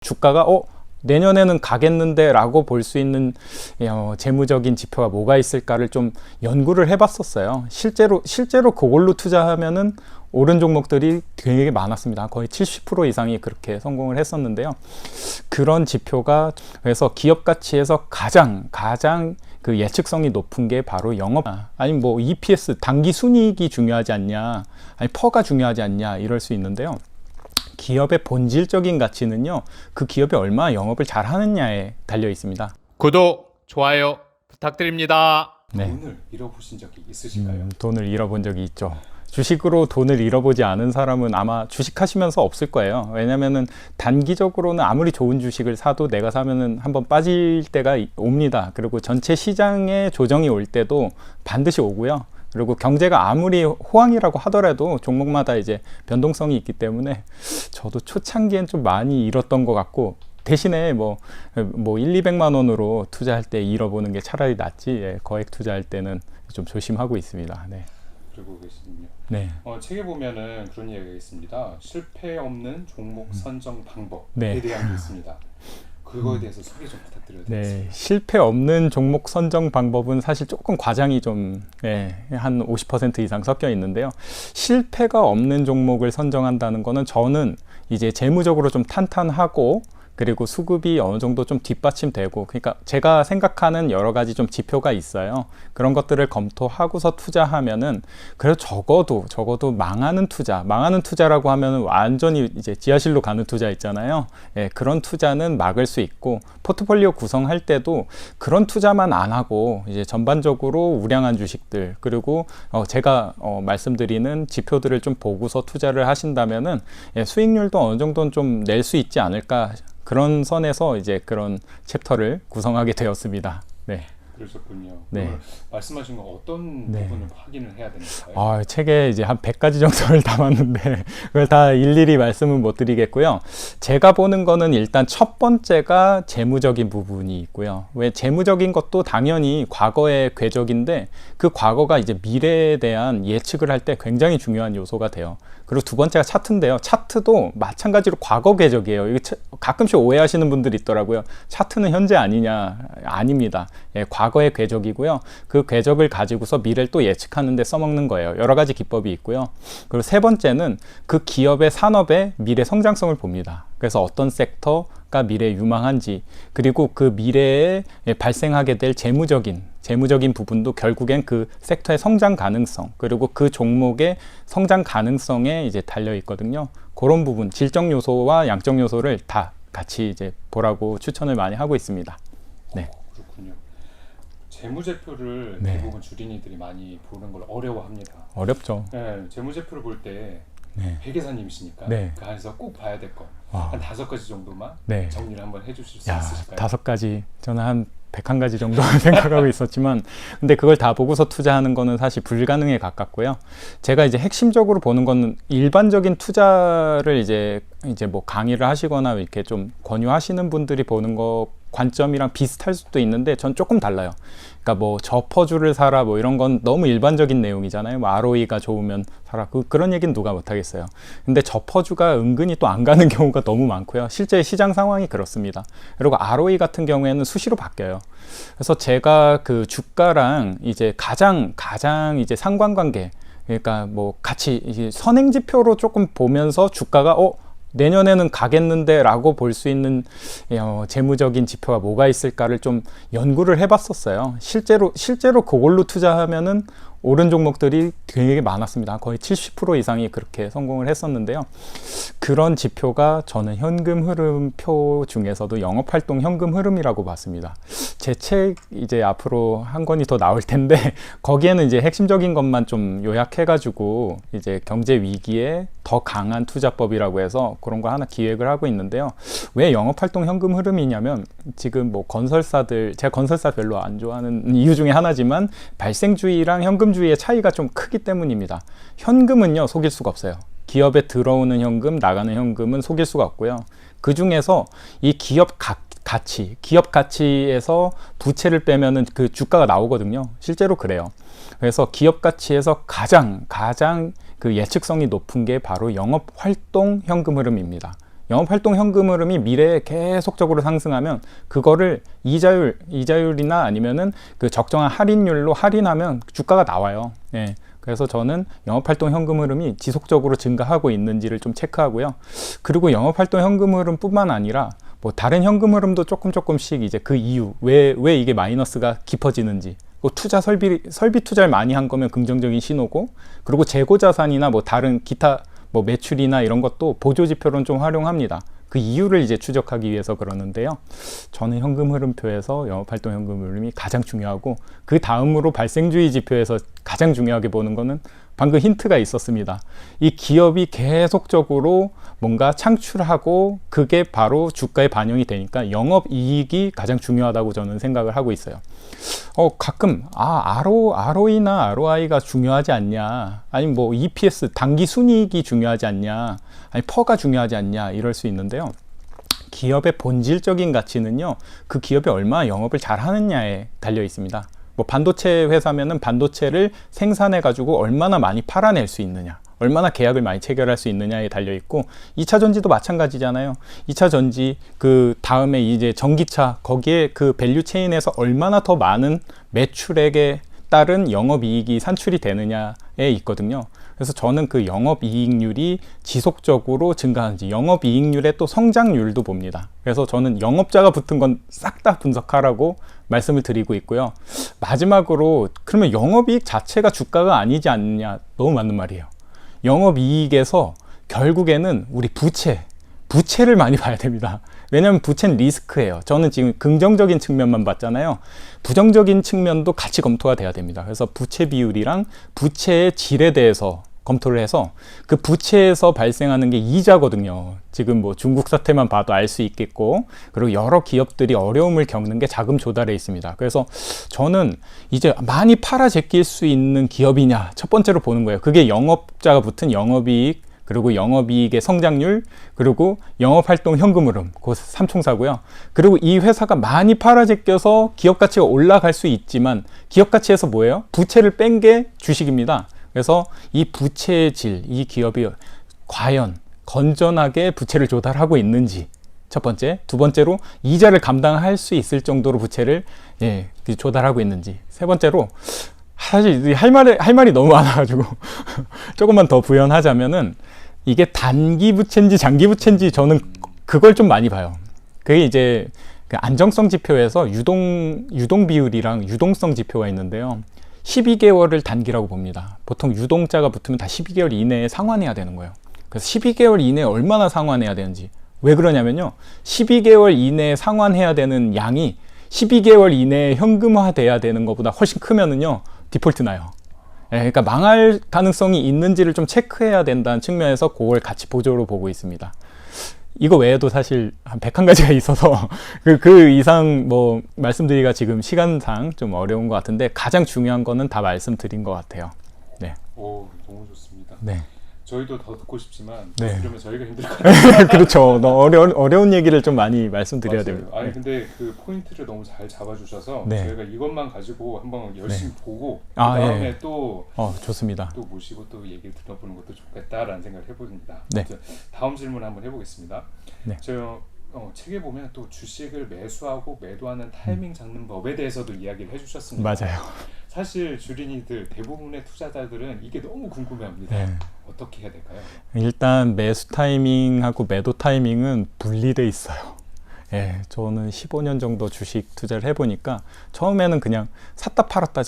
주가가 내년에는 가겠는데 라고 볼 수 있는 재무적인 지표가 뭐가 있을까를 좀 연구를 해봤었어요. 실제로 그걸로 투자하면은 오른 종목들이 되게 많았습니다. 거의 70% 이상이 그렇게 성공을 했었는데요. 그런 지표가, 그래서 기업 가치에서 가장 그 예측성이 높은 게 바로 영업, 아니 뭐 EPS, 단기 순이익이 중요하지 않냐, 아니 퍼가 중요하지 않냐, 이럴 수 있는데요. 기업의 본질적인 가치는요, 그 기업이 얼마나 영업을 잘 하느냐에 달려 있습니다. 구독, 좋아요 부탁드립니다. 네. 돈을 잃어보신 적이 있으신가요? 돈을 잃어본 적이 있죠. 주식으로 돈을 잃어보지 않은 사람은 아마 주식하시면서 없을 거예요. 왜냐면은 단기적으로는 아무리 좋은 주식을 사도 내가 사면은 한번 빠질 때가 옵니다. 그리고 전체 시장에 조정이 올 때도 반드시 오고요. 그리고 경제가 아무리 호황이라고 하더라도 종목마다 이제 변동성이 있기 때문에 저도 초창기엔 좀 많이 잃었던 것 같고, 대신에 뭐 1,200만 원으로 투자할 때 잃어보는 게 차라리 낫지, 거액 투자할 때는 좀 조심하고 있습니다. 네. 그리고 계시군요. 네. 책에 보면은 그런 이야기가 있습니다. 실패 없는 종목 선정 방법에 네. 대한 게 있습니다. 그거에 대해서 소개 좀 부탁드려도 되겠습니다. 네, 실패 없는 종목 선정 방법은 사실 조금 과장이 좀 한 50% 이상 섞여 있는데요. 실패가 없는 종목을 선정한다는 거는 저는 이제 재무적으로 좀 탄탄하고, 그리고 수급이 어느 정도 좀 뒷받침되고, 그러니까 제가 생각하는 여러 가지 좀 지표가 있어요. 그런 것들을 검토하고서 투자하면은, 그래도 적어도 망하는 투자라고 하면은 완전히 이제 지하실로 가는 투자 있잖아요. 그런 투자는 막을 수 있고, 포트폴리오 구성할 때도 그런 투자만 안 하고 이제 전반적으로 우량한 주식들, 그리고 제가 말씀드리는 지표들을 좀 보고서 투자를 하신다면은 수익률도 어느 정도는 좀 낼 수 있지 않을까, 그런 선에서 이제 그런 챕터를 구성하게 되었습니다. 네. 그러셨군요. 네. 말씀하신 건 어떤 네. 부분을 확인을 해야 됩니까? 책에 이제 한 100가지 정도를 담았는데 그걸 다 일일이 말씀은 못 드리겠고요. 제가 보는 거는 일단 첫 번째가 재무적인 부분이 있고요. 왜 재무적인 것도 당연히 과거의 궤적인데, 그 과거가 이제 미래에 대한 예측을 할 때 굉장히 중요한 요소가 돼요. 그리고 두 번째가 차트인데요. 차트도 마찬가지로 과거 궤적이에요. 이게 가끔씩 오해하시는 분들이 있더라고요. 차트는 현재 아니냐? 아닙니다. 과거의 궤적이고요. 그 궤적을 가지고서 미래를 또 예측하는 데 써먹는 거예요. 여러 가지 기법이 있고요. 그리고 세 번째는 그 기업의 산업의 미래 성장성을 봅니다. 그래서 어떤 섹터가 미래에 유망한지, 그리고 그 미래에 발생하게 될 재무적인 부분도 결국엔 그 섹터의 성장 가능성, 그리고 그 종목의 성장 가능성에 이제 달려 있거든요. 그런 부분, 질적 요소와 양적 요소를 다 같이 이제 보라고 추천을 많이 하고 있습니다. 네. 그렇군요. 재무제표를 네. 대부분 주린이들이 많이 보는 걸 어려워합니다. 어렵죠. 네, 재무제표를 볼 때 네. 회계사님이시니까 네. 그 안에서 꼭 봐야 될 거 한 5가지 정도만 네. 정리를 한번 해주실 수 야, 있으실까요? 5가지. 저는 한 101가지 정도 생각하고 있었지만, 근데 그걸 다 보고서 투자하는 거는 사실 불가능에 가깝고요. 제가 이제 핵심적으로 보는 거는 일반적인 투자를 이제 뭐 강의를 하시거나 이렇게 좀 권유하시는 분들이 보는 거 관점이랑 비슷할 수도 있는데, 전 조금 달라요. 그러니까 뭐 저퍼주를 사라, 뭐 이런 건 너무 일반적인 내용이잖아요. 뭐 ROE가 좋으면 사라, 그런 얘기는 누가 못하겠어요. 근데 저퍼주가 은근히 또 안 가는 경우가 너무 많고요. 실제 시장 상황이 그렇습니다. 그리고 ROE 같은 경우에는 수시로 바뀌어요. 그래서 제가 그 주가랑 이제 가장 이제 상관관계, 그러니까 뭐 같이 이제 선행지표로 조금 보면서 주가가 내년에는 가겠는데 라고 볼 수 있는 재무적인 지표가 뭐가 있을까를 좀 연구를 해봤었어요. 실제로 그걸로 투자하면은 오른 종목들이 되게 많았습니다. 거의 70% 이상이 그렇게 성공을 했었는데요. 그런 지표가 저는 현금 흐름표 중에서도 영업활동 현금 흐름이라고 봤습니다. 제 책 이제 앞으로 한 권이 더 나올 텐데, 거기에는 이제 핵심적인 것만 좀 요약해가지고 이제 경제 위기에 더 강한 투자법이라고 해서 그런 거 하나 기획을 하고 있는데요. 왜 영업활동 현금 흐름이냐면, 지금 뭐 건설사들, 제가 건설사 별로 안 좋아하는 이유 중에 하나지만 발생주의랑 현금주의의 차이가 좀 크기 때문입니다. 현금은요, 속일 수가 없어요. 기업에 들어오는 현금, 나가는 현금은 속일 수가 없고요. 그 중에서 이 기업 가치에서 부채를 빼면은 그 주가가 나오거든요. 실제로 그래요. 그래서 기업 가치에서 가장 그 예측성이 높은 게 바로 영업 활동 현금 흐름입니다. 영업활동 현금 흐름이 미래에 계속적으로 상승하면 그거를 이자율이나 아니면은 그 적정한 할인율로 할인하면 주가가 나와요. 예. 그래서 저는 영업활동 현금 흐름이 지속적으로 증가하고 있는지를 좀 체크하고요. 그리고 영업활동 현금 흐름뿐만 아니라 뭐 다른 현금 흐름도 조금씩 이제 그 이유 왜 이게 마이너스가 깊어지는지, 투자 설비 투자를 많이 한 거면 긍정적인 신호고, 그리고 재고 자산이나 뭐 다른 기타 뭐 매출이나 이런 것도 보조 지표로는 좀 활용합니다. 그 이유를 이제 추적하기 위해서 그러는데요. 저는 현금 흐름표에서 영업활동 현금 흐름이 가장 중요하고, 그 다음으로 발생주의 지표에서 가장 중요하게 보는 거는 방금 힌트가 있었습니다. 이 기업이 계속적으로 뭔가 창출하고 그게 바로 주가에 반영이 되니까 영업이익이 가장 중요하다고 저는 생각을 하고 있어요. 가끔 ROE나 ROI가 중요하지 않냐, 아니면 뭐 EPS 단기 순이익이 중요하지 않냐, 아니 퍼가 중요하지 않냐 이럴 수 있는데요. 기업의 본질적인 가치는요, 그 기업이 얼마나 영업을 잘 하느냐에 달려 있습니다. 뭐 반도체 회사면은 반도체를 생산해 가지고 얼마나 많이 팔아낼 수 있느냐, 얼마나 계약을 많이 체결할 수 있느냐에 달려 있고, 2차 전지도 마찬가지잖아요. 2차 전지 그 다음에 이제 전기차, 거기에 그 밸류 체인에서 얼마나 더 많은 매출액에 따른 영업이익이 산출이 되느냐에 있거든요. 그래서 저는 그 영업이익률이 지속적으로 증가하는지, 영업이익률의 또 성장률도 봅니다. 그래서 저는 영업자가 붙은 건 싹 다 분석하라고 말씀을 드리고 있고요. 마지막으로, 그러면 영업이익 자체가 주가가 아니지 않느냐, 너무 맞는 말이에요. 영업이익에서 결국에는 우리 부채를 많이 봐야 됩니다. 왜냐하면 부채는 리스크예요. 저는 지금 긍정적인 측면만 봤잖아요. 부정적인 측면도 같이 검토가 돼야 됩니다. 그래서 부채 비율이랑 부채의 질에 대해서 검토를 해서, 그 부채에서 발생하는 게 이자거든요. 지금 뭐 중국 사태만 봐도 알 수 있겠고, 그리고 여러 기업들이 어려움을 겪는 게 자금 조달에 있습니다. 그래서 저는 이제 많이 팔아 제낄 수 있는 기업이냐, 첫 번째로 보는 거예요. 그게 영업자가 붙은 영업이익, 그리고 영업이익의 성장률, 그리고 영업활동 현금 흐름, 그 삼총사고요. 그리고 이 회사가 많이 팔아 제껴서 기업 가치가 올라갈 수 있지만, 기업 가치에서 뭐예요? 부채를 뺀 게 주식입니다. 그래서 이 부채의 질, 이 기업이 과연 건전하게 부채를 조달하고 있는지, 첫 번째. 두 번째로, 이자를 감당할 수 있을 정도로 부채를 조달하고 있는지. 세 번째로, 사실 할 말이 너무 많아가지고 조금만 더 부연하자면은, 이게 단기 부채인지 장기 부채인지 저는 그걸 좀 많이 봐요. 그게 이제 그 안정성 지표에서 유동 비율이랑 유동성 지표가 있는데요. 12개월을 단기라고 봅니다. 보통 유동자가 붙으면 다 12개월 이내에 상환해야 되는 거예요. 그래서 12개월 이내에 얼마나 상환해야 되는지. 왜 그러냐면요, 12개월 이내에 상환해야 되는 양이 12개월 이내에 현금화 돼야 되는 것보다 훨씬 크면은요, 디폴트 나요. 그러니까 망할 가능성이 있는지를 좀 체크해야 된다는 측면에서 그걸 같이 보조로 보고 있습니다. 이거 외에도 사실 한 101가지가 있어서 그 이상 뭐 말씀드리기가 지금 시간상 좀 어려운 것 같은데, 가장 중요한 거는 다 말씀드린 것 같아요. 네. 오, 너무 좋습니다. 네. 저희도 더 듣고 싶지만 네. 그러면 저희가 힘들 것 같아요. 그렇죠. 어려운 얘기를 좀 많이 말씀드려야 됩니다. 아니 네. 근데 그 포인트를 너무 잘 잡아주셔서 네. 저희가 이것만 가지고 한번 열심히 보고 그 아, 다음에 예. 또 좋습니다. 또 모시고 또 얘기를 들어보는 것도 좋겠다라는 생각을 해봅니다. 네. 다음 질문 한번 해보겠습니다. 네. 저 책에 보면 또 주식을 매수하고 매도하는 타이밍 잡는 법에 대해서도 이야기를 해주셨습니다. 맞아요. 사실 주린이들 대부분의 투자자들은 이게 너무 궁금해합니다. 네. 어떻게 해야 될까요? 일단 매수 타이밍하고 매도 타이밍은 분리돼 있어요. 예, 저는 15년 정도 주식 투자를 해보니까 처음에는 그냥 샀다 팔았다.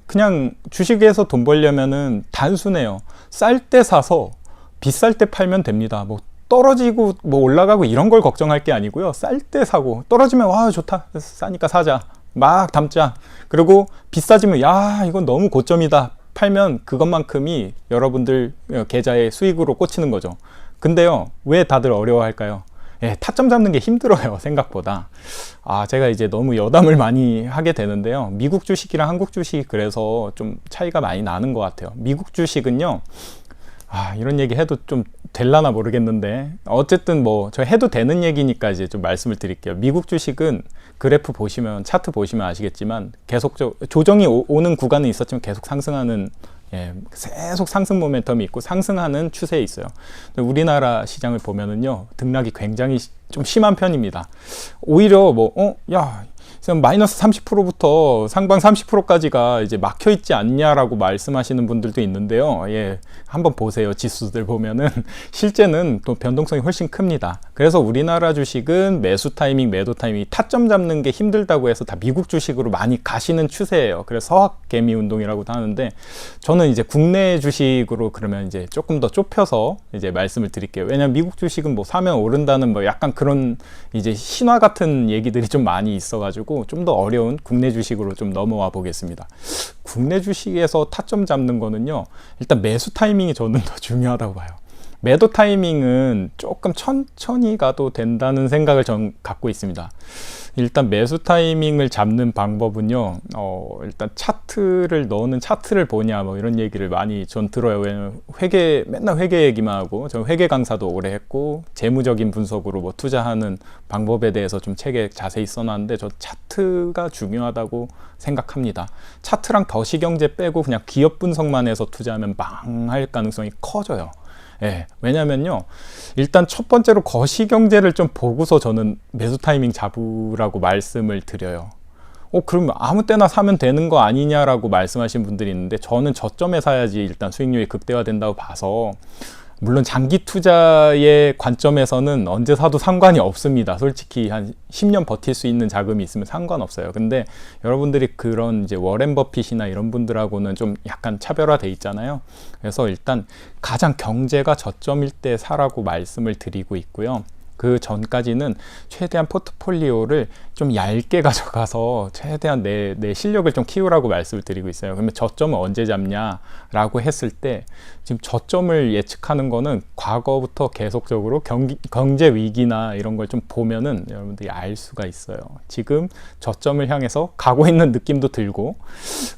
그냥 주식에서 돈 벌려면은 단순해요. 쌀 때 사서 비쌀 때 팔면 됩니다. 뭐 떨어지고 뭐 올라가고 이런 걸 걱정할 게 아니고요. 쌀 때 사고, 떨어지면 와 좋다, 싸니까 사자, 막 담자. 그리고 비싸지면 야 이건 너무 고점이다, 팔면 그것만큼이 여러분들 계좌의 수익으로 꽂히는 거죠. 근데요, 왜 다들 어려워할까요? 타점 잡는 게 힘들어요, 생각보다. 제가 이제 너무 여담을 많이 하게 되는데요. 미국 주식이랑 한국 주식이 그래서 좀 차이가 많이 나는 것 같아요. 미국 주식은요, 이런 얘기 해도 좀 될라나 모르겠는데, 어쨌든 뭐 저 해도 되는 얘기니까 이제 좀 말씀을 드릴게요. 미국 주식은 그래프 보시면, 차트 보시면 아시겠지만 계속 조정이 오는 구간은 있었지만 계속 상승하는 예, 계속 상승 모멘텀이 있고 상승하는 추세에 있어요. 우리나라 시장을 보면은요, 등락이 굉장히 좀 심한 편입니다. 오히려 마이너스 30%부터 상방 30%까지가 이제 막혀 있지 않냐라고 말씀하시는 분들도 있는데요. 예, 한번 보세요. 지수들 보면은 실제는 또 변동성이 훨씬 큽니다. 그래서 우리나라 주식은 매수 타이밍, 매도 타이밍, 타점 잡는 게 힘들다고 해서 다 미국 주식으로 많이 가시는 추세예요. 그래서 서학 개미 운동이라고도 하는데, 저는 이제 국내 주식으로 그러면 이제 조금 더 좁혀서 이제 말씀을 드릴게요. 왜냐면 미국 주식은 뭐 사면 오른다는 뭐 약간 그런 이제 신화 같은 얘기들이 좀 많이 있어가지고 좀 더 어려운 국내 주식으로 좀 넘어와 보겠습니다. 국내 주식에서 타점 잡는 거는요, 일단 매수 타이밍이 저는 더 중요하다고 봐요. 매도 타이밍은 조금 천천히 가도 된다는 생각을 전 갖고 있습니다. 일단 매수 타이밍을 잡는 방법은요, 일단 차트를 넣는 차트를 보냐 뭐 이런 얘기를 많이 전 들어요. 왜냐면 맨날 회계 얘기만 하고, 저는 회계 강사도 오래 했고 재무적인 분석으로 뭐 투자하는 방법에 대해서 좀 책에 자세히 써놨는데, 저 차트가 중요하다고 생각합니다. 차트랑 거시경제 빼고 그냥 기업 분석만 해서 투자하면 망할 가능성이 커져요. 예, 왜냐면요, 일단 첫 번째로 거시경제를 좀 보고서 저는 매수 타이밍 잡으라고 말씀을 드려요. 그럼 아무 때나 사면 되는 거 아니냐라고 말씀하신 분들이 있는데, 저는 저점에 사야지 일단 수익률이 극대화된다고 봐서, 물론 장기 투자의 관점에서는 언제 사도 상관이 없습니다. 솔직히 한 10년 버틸 수 있는 자금이 있으면 상관없어요. 근데 여러분들이 그런 이제 워렌 버핏이나 이런 분들하고는 좀 약간 차별화돼 있잖아요. 그래서 일단 가장 경제가 저점일 때 사라고 말씀을 드리고 있고요. 그 전까지는 최대한 포트폴리오를 좀 얇게 가져가서 최대한 내 실력을 좀 키우라고 말씀을 드리고 있어요. 그러면 저점을 언제 잡냐라고 했을 때, 지금 저점을 예측하는 거는 과거부터 계속적으로 경제 위기나 이런 걸 좀 보면은 여러분들이 알 수가 있어요. 지금 저점을 향해서 가고 있는 느낌도 들고,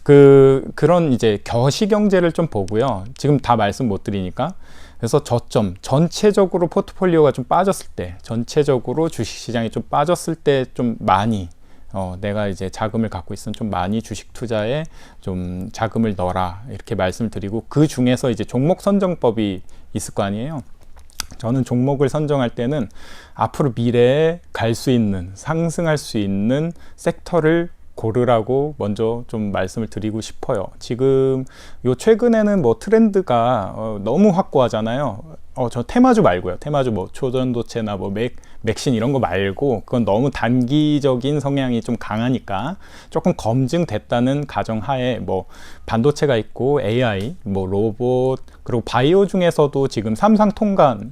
그런 이제 거시 경제를 좀 보고요. 지금 다 말씀 못 드리니까. 그래서 저점, 전체적으로 포트폴리오가 좀 빠졌을 때, 전체적으로 주식시장이 좀 빠졌을 때 좀 많이, 내가 이제 자금을 갖고 있으면 좀 많이 주식 투자에 좀 자금을 넣어라, 이렇게 말씀을 드리고, 그 중에서 이제 종목 선정법이 있을 거 아니에요. 저는 종목을 선정할 때는 앞으로 미래에 갈 수 있는, 상승할 수 있는 섹터를 고르라고 먼저 좀 말씀을 드리고 싶어요. 지금 요 최근에는 뭐 트렌드가 너무 확고하잖아요. 저 테마주 말고요. 테마주 뭐 초전도체나 뭐 맥신 이런 거 말고, 그건 너무 단기적인 성향이 좀 강하니까 조금 검증됐다는 가정하에 뭐 반도체가 있고 AI, 뭐 로봇, 그리고 바이오 중에서도 지금 삼상 통과한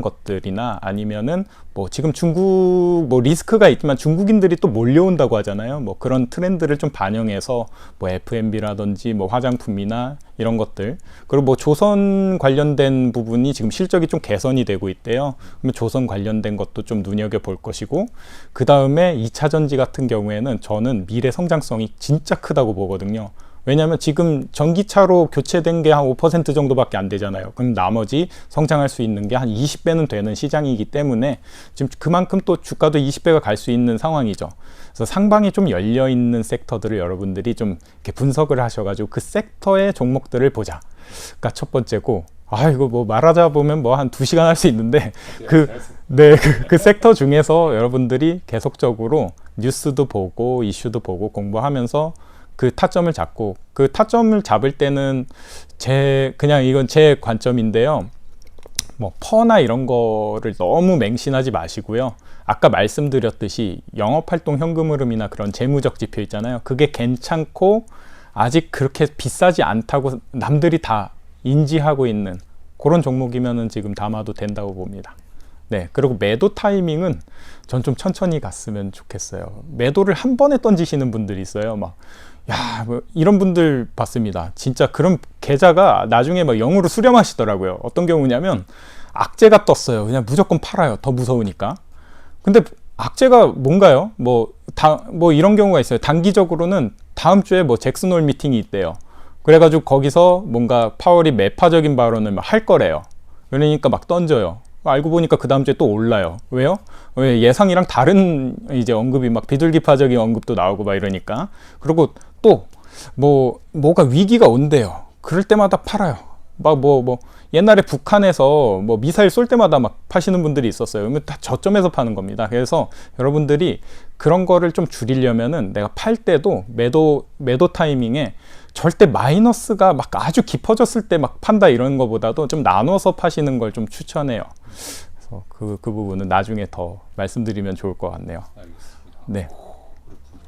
것들이나, 아니면은 뭐 지금 중국 뭐 리스크가 있지만 중국인들이 또 몰려온다고 하잖아요. 뭐 그런 트렌드를 좀 반영해서 뭐 F&B라든지 뭐 화장품이나 이런 것들, 그리고 뭐 조선 관련된 부분이 지금 실적이 좀 개선이 되고 있대요. 그러면 조선 관련된 것도 좀 눈여겨볼 것이고, 그 다음에 2차 전지 같은 경우에는 저는 미래 성장성이 진짜 크다고 보거든요. 왜냐하면 지금 전기차로 교체된 게 한 5% 정도밖에 안 되잖아요. 그럼 나머지 성장할 수 있는 게 한 20배는 되는 시장이기 때문에 지금 그만큼 또 주가도 20배가 갈 수 있는 상황이죠. 그래서 상방이 좀 열려 있는 섹터들을 여러분들이 좀 이렇게 분석을 하셔가지고 그 섹터의 종목들을 보자. 그러니까 첫 번째고, 이거 뭐 말하자 보면 뭐 한 2시간 할 수 있는데, 그 섹터 중에서 여러분들이 계속적으로 뉴스도 보고 이슈도 보고 공부하면서 그 타점을 잡고, 그 타점을 잡을 때는 그냥 이건 제 관점인데요. 뭐 퍼나 이런 거를 너무 맹신하지 마시고요. 아까 말씀드렸듯이 영업활동 현금 흐름이나 그런 재무적 지표 있잖아요. 그게 괜찮고 아직 그렇게 비싸지 않다고 남들이 다 인지하고 있는 그런 종목이면은 지금 담아도 된다고 봅니다. 네, 그리고 매도 타이밍은 전 좀 천천히 갔으면 좋겠어요. 매도를 한 번에 던지시는 분들이 있어요. 뭐 이런 분들 봤습니다. 진짜 그런 계좌가 나중에 막 0으로 수렴하시더라고요. 어떤 경우냐면 악재가 떴어요. 그냥 무조건 팔아요. 더 무서우니까. 근데 악재가 뭔가요? 뭐 이런 경우가 있어요. 단기적으로는 다음 주에 뭐 잭슨홀 미팅이 있대요. 그래가지고 거기서 뭔가 파월이 매파적인 발언을 막 할 거래요. 그러니까 막 던져요. 알고 보니까 그 다음 주에 또 올라요. 왜요? 왜 예상이랑 다른 이제 언급이 막 비둘기파적인 언급도 나오고 막 이러니까. 그리고 또 뭐가 위기가 온대요. 그럴 때마다 팔아요. 막 옛날에 북한에서 뭐 미사일 쏠 때마다 막 파시는 분들이 있었어요. 그러면 다 저점에서 파는 겁니다. 그래서 여러분들이 그런 거를 좀 줄이려면은 내가 팔 때도 매도 타이밍에 절대 마이너스가 막 아주 깊어졌을 때 막 판다 이런 거보다도 좀 나눠서 파시는 걸 좀 추천해요. 그래서 그 부분은 나중에 더 말씀드리면 좋을 것 같네요. 알겠습니다. 네.